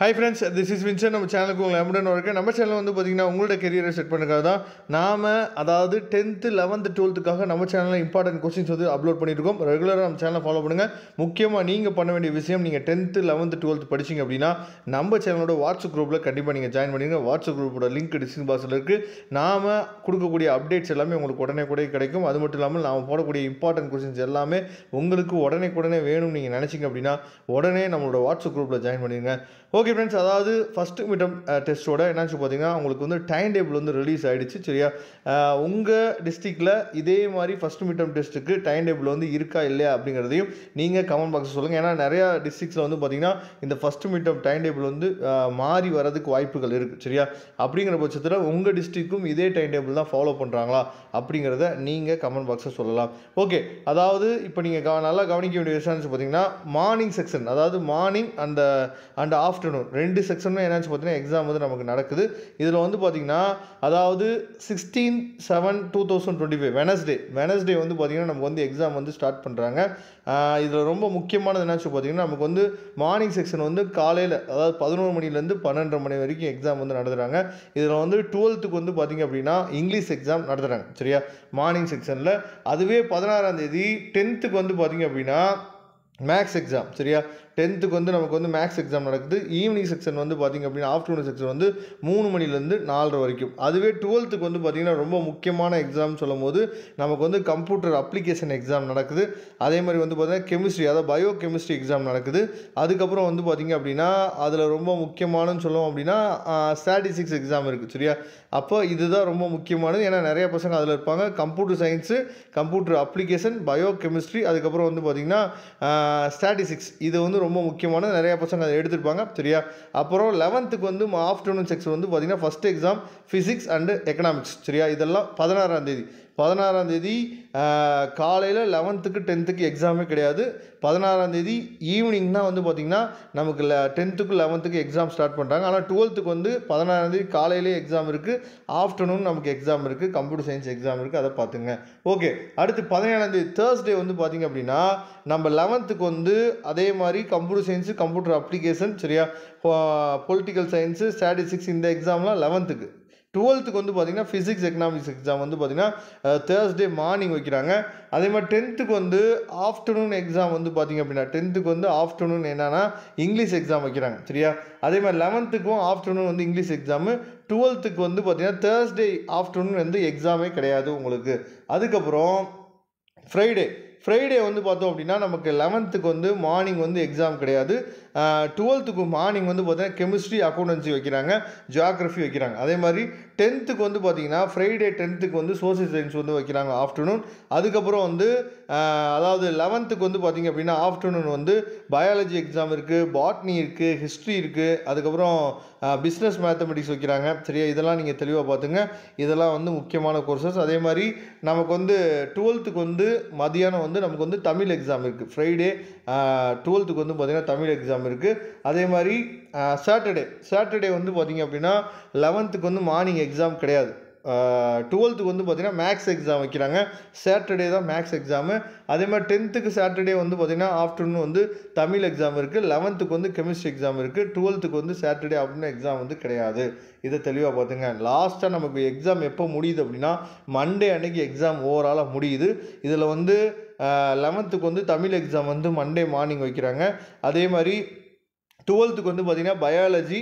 Hi friends, this is Vincent. நம்ம சேனலுக்கு உங்களை அன்புடன் வரவேற்கிறேன். நம்ம சேனல் வந்து பார்த்தீங்கன்னா உங்களோட கெரியரை செட் பண்ணுறதுக்காக தான் நாம் அதாவது 10th 11th 12th நம்ம சேனலில் இம்பார்ட்டன்ட் கொஸ்டின்ஸ் வந்து அப்லோட் பண்ணியிருக்கோம். ரெகுலராக நம்ம சேனலை ஃபாலோ பண்ணுங்கள். முக்கியமாக நீங்கள் பண்ண வேண்டிய விஷயம், நீங்கள் 10th 11th 12th படிச்சிங்க அப்படின்னா நம்ம சேனலோட வாட்ஸ்அப் குரூப்பில் கண்டிப்பாக நீங்கள் ஜாயின் பண்ணிடுங்க. வாட்ஸ்அப் குரூப்போட லிங்க் டிஸ்கிரிப்ஷன் பாக்ஸில் இருக்குது. நாம் கொடுக்கக்கூடிய அப்டேட்ஸ் எல்லாமே உங்களுக்கு உடனே கிடைக்கும். அது மட்டும் இல்லாமல் நாம் போடக்கூடிய இம்பார்ட்டன்ட் கொஸ்டின்ஸ் எல்லாமே உங்களுக்கு உடனே வேணும்னு நீங்கள் நினச்சிங்க அப்படின்னா உடனே நம்மளோட வாட்ஸ்அப் குரூப்பில் ஜாயின் பண்ணிடுங்க. ஓகே ஃப்ரெண்ட்ஸ், அதாவது ஃபஸ்ட்டு மிட்டம் டெஸ்ட்டோட என்னாச்சு பார்த்தீங்கன்னா உங்களுக்கு வந்து டைம் டேபிள் வந்து ரிலீஸ் ஆகிடுச்சு. சரியா, உங்கள் டிஸ்ட்ரிக்டில் இதே மாதிரி ஃபஸ்ட்டு மிட்டம் டெஸ்ட்டுக்கு டைம் டேபிள் வந்து இருக்கா இல்லையா அப்படிங்கிறதையும் நீங்கள் கமெண்ட் பாக்ஸில் சொல்லுங்கள். ஏன்னா நிறையா டிஸ்ட்ரிக்ஸில் வந்து பார்த்திங்கன்னா இந்த ஃபஸ்ட்டு மிட்டம் டைம் டேபிள் வந்து மாறி வரதுக்கு வாய்ப்புகள் இருக்குது. சரியா, அப்படிங்கிற பட்சத்தில் உங்கள் டிஸ்ட்ரிக்கும் இதே டைம் டேபிள் தான் ஃபாலோ பண்ணுறாங்களா அப்படிங்கிறத நீங்கள் கமெண்ட் பாக்ஸில் சொல்லலாம். ஓகே, அதாவது இப்போ நீங்கள் நல்லா கவனிக்க வேண்டிய விஷயம் பார்த்தீங்கன்னா மார்னிங் செக்ஷன், அதாவது மார்னிங் அண்ட் ஆஃப்டர்நூன் ரெண்டு செக்ஷனும் என்னாச்சு பார்த்தீங்கன்னா எக்ஸாம் வந்து நமக்கு நடக்குது. இதில் வந்து பார்த்திங்கன்னா அதாவது 16/7/2025 வெனஸ்டே வந்து பார்த்திங்கன்னா நமக்கு வந்து எக்ஸாம் வந்து ஸ்டார்ட் பண்ணுறாங்க. இதில் ரொம்ப முக்கியமானது என்னாச்சு பார்த்திங்கன்னா நமக்கு வந்து மார்னிங் செக்ஷன் வந்து காலையில் அதாவது 11 மணிலேருந்து 12:30 மணி வரைக்கும் எக்ஸாம் வந்து நடத்துகிறாங்க. இதில் வந்து 12th வந்து பார்த்திங்க அப்படின்னா இங்கிலீஷ் எக்ஸாம் நடத்துகிறாங்க. சரியா, மார்னிங் செக்ஷனில். அதுவே 16ஆம் தேதி 10th வந்து பார்த்திங்க அப்படின்னா மேக்ஸ் எக்ஸாம். சரியா, 10th வந்து நமக்கு வந்து மேக்ஸ் எக்ஸாம் நடக்குது. ஈவினிங் செக்ஷன் வந்து பார்த்திங்க அப்படின்னா ஆஃப்டர்நூன் செக்ஷன் வந்து 3 மணிலேருந்து 4:30 வரைக்கும். அதுவே 12th வந்து பார்த்திங்கன்னா ரொம்ப முக்கியமான எக்ஸாம் சொல்லும் போது நமக்கு வந்து கம்ப்யூட்டர் அப்ளிகேஷன் எக்ஸாம் நடக்குது. அதே மாதிரி வந்து பார்த்திங்கன்னா கெமிஸ்ட்ரி, அதாவது பயோ கெமிஸ்ட்ரி எக்ஸாம் நடக்குது. அதுக்கப்புறம் வந்து பார்த்திங்க அப்படின்னா அதில் ரொம்ப முக்கியமானு சொல்லுவோம் அப்படின்னா ஸ்டாட்டிஸ்டிக்ஸ் எக்ஸாம் இருக்குது. சரியா, அப்போ இதுதான் ரொம்ப முக்கியமானது. ஏன்னா நிறைய பசங்க அதில் இருப்பாங்க. Computer science, computer application, bio chemistry, அதுக்கப்புறம் வந்து பார்த்திங்கன்னா ஸ்டாட்டிஸ்டிக்ஸ், இது வந்து ரொம்ப முக்கியமான நிறைய பசங்க அதை எடுத்துருப்பாங்க. சரியா, அப்புறம் 11th வந்து ஆஃப்டர்நூன் செக்ஷன் வந்து பார்த்திங்கன்னா first exam physics and economics. சரியா, இதெல்லாம் 16ஆம் தேதி காலையில் 11th 10th எக்ஸாமே கிடையாது. 16ஆம் தேதி ஈவினிங் தான் வந்து பார்த்திங்கன்னா நமக்கு 10th 11th எக்ஸாம் ஸ்டார்ட் பண்ணுறாங்க. ஆனால் 12th வந்து 16ஆம் தேதி காலையிலே எக்ஸாம் இருக்குது, ஆஃப்டர்நூன் நமக்கு எக்ஸாம் இருக்குது, கம்ப்யூட்டர் சயின்ஸ் எக்ஸாம் இருக்குது. அதை பார்த்துங்க. ஓகே, அடுத்து 17ஆம் தேதி தேர்ஸ்டே வந்து பார்த்திங்க அப்படின்னா நம்ம 11th வந்து அதே மாதிரி கம்ப்யூட்டர் சயின்ஸு, கம்ப்யூட்டர் அப்ளிகேஷன், சரியா, பொலிட்டிக்கல் சயின்ஸு, ஸ்டாட்டிஸ்டிக்ஸ் இந்த எக்ஸாம்லாம் 11th. 12th வந்து பார்த்திங்கன்னா ஃபிசிக்ஸ் எக்கனாமிக்ஸ் எக்ஸாம் வந்து பார்த்திங்கன்னா தேர்ஸ்டே மார்னிங் வைக்கிறாங்க. அதே மாதிரி 10th வந்து ஆஃப்டர்நூன் எக்ஸாம் வந்து பார்த்திங்க அப்படின்னா 10th வந்து ஆஃப்டர்நூன் என்னன்னா இங்கிலீஷ் எக்ஸாம் வைக்கிறாங்க. சரியா, அதே மாதிரி 11th ஆஃப்டர்நூன் வந்து இங்கிலீஷ் எக்ஸாமு. 12th வந்து பார்த்திங்கன்னா தேர்ஸ்டே ஆஃப்டர்நூன் வந்து எக்ஸாமே கிடையாது உங்களுக்கு. அதுக்கப்புறம் ஃப்ரைடே வந்து பார்த்தோம் அப்படின்னா நமக்கு 11th வந்து மார்னிங் வந்து எக்ஸாம் கிடையாது. 12th மார்னிங் வந்து பார்த்தீங்கன்னா கெமிஸ்ட்ரி, அக்கௌண்டன்சி வைக்கிறாங்க, ஜியாகிரஃபி வைக்கிறாங்க. அதே மாதிரி 10th வந்து பார்த்தீங்கன்னா ஃப்ரைடே 10th வந்து சோசியல் சயின்ஸ் வந்து வைக்கிறாங்க ஆஃப்டர்நூன். அதுக்கப்புறம் வந்து அதாவது 11th வந்து பார்த்திங்க அப்படின்னா ஆஃப்டர்நூன் வந்து பயாலஜி எக்ஸாம் இருக்குது, பாட்னி இருக்குது, ஹிஸ்ட்ரி இருக்குது, அதுக்கப்புறம் பிஸ்னஸ் மேத்தமெட்டிக்ஸ் வைக்கிறாங்க. சரியா, இதெல்லாம் நீங்கள் தெளிவாக பார்த்துங்க. இதெல்லாம் வந்து முக்கியமான கோர்சஸ். அதே மாதிரி நமக்கு வந்து 12th வந்து மதியானம் வந்து நமக்கு வந்து தமிழ் எக்ஸாம் இருக்குது. ஃப்ரைடே 12th வந்து பார்த்திங்கன்னா தமிழ் எக்ஸாம் இருக்குது. அதே மாதிரி சாட்டர்டே வந்து பார்த்திங்க அப்படின்னா 11th வந்து மார்னிங் எக்ஸாம் கிடையாது. 12th வந்து பார்த்திங்கன்னா மேக்ஸ் எக்ஸாம் வைக்கிறாங்க. சாட்டர்டே தான் மேக்ஸ் எக்ஸாமு. அதே மாதிரி 10th சாட்டர்டே வந்து பார்த்திங்கன்னா ஆஃப்டர்நூன் வந்து தமிழ் எக்ஸாம் இருக்குது. 11th வந்து கெமிஸ்ட்ரி எக்ஸாம் இருக்குது. 12th வந்து சாட்டர்டே ஆஃப்டர்நூன் எக்ஸாம் வந்து கிடையாது. இதை தெளிவாக பார்த்துங்க. லாஸ்ட்டாக நமக்கு எக்ஸாம் எப்போ முடியுது அப்படின்னா மண்டே அன்னைக்கு எக்ஸாம் ஓவராலாக முடியுது. இதில் வந்து 11th வந்து தமிழ் எக்ஸாம் வந்து மண்டே மார்னிங் வைக்கிறாங்க. அதே மாதிரி 12th வந்து பார்த்திங்கன்னா பயாலஜி,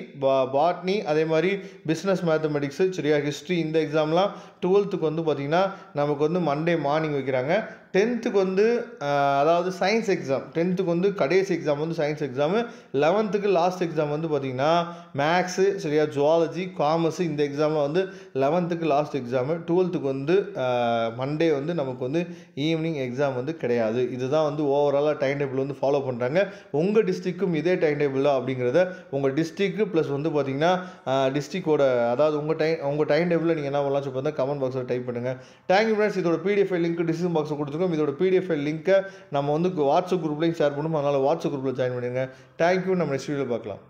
பாட்னி, அதே மாதிரி பிஸ்னஸ் மேத்தமெட்டிக்ஸு, சரியா, ஹிஸ்ட்ரி இந்த எக்ஸாம்லாம் 12th வந்து பார்த்திங்கன்னா நமக்கு வந்து மண்டே மார்னிங் வைக்கிறாங்க. 10th வந்து அதாவது சயின்ஸ் எக்ஸாம், 10th வந்து கடைசி எக்ஸாம் வந்து science exam. 11th last exam வந்து பார்த்திங்கன்னா மேக்ஸு, சரியா, ஜுவாலஜி, காமர்ஸு இந்த எக்ஸாமில் வந்து 11th லாஸ்ட் எக்ஸாமு. 12th வந்து மண்டே வந்து நமக்கு வந்து ஈவினிங் எக்ஸாம் வந்து கிடையாது. இதுதான் வந்து ஓவராலாக டைம் டேபிள் வந்து ஃபாலோ பண்ணுறாங்க. உங்கள் டிஸ்ட்ரிக்கும் இதே டைம் டேபிள் அப்படிங்கிறத உங்கள் டிஸ்ட்ரிக்கு ப்ளஸ் வந்து பார்த்திங்கன்னா டிஸ்ட்ரிக்டோட அதாவது உங்கள் டைம் டேபிளில் நீங்கள் என்ன பண்ணலாம் சொல்லி கமெண்ட் பாக்ஸில் டைப் பண்ணுங்கள். Thank you friends. இதோட பிடிஎஃப் லிங்க் டிஸ்கிரிப்ஷன் பாக்ஸில் கொடுத்துருக்கோம். இதோட பிடிஎஃப் லிங்க்கை நம்ம வந்து வாட்ஸ்அப் குரூப்லையும் ஷேர் பண்ணுவோம். அதனால் வாட்ஸ்அப் குரூப்பில் ஜாயின் பண்ணுங்க. தேங்க்யூ. நம்ம நெக்ஸ்ட் வீடியோவில் பார்க்கலாம்.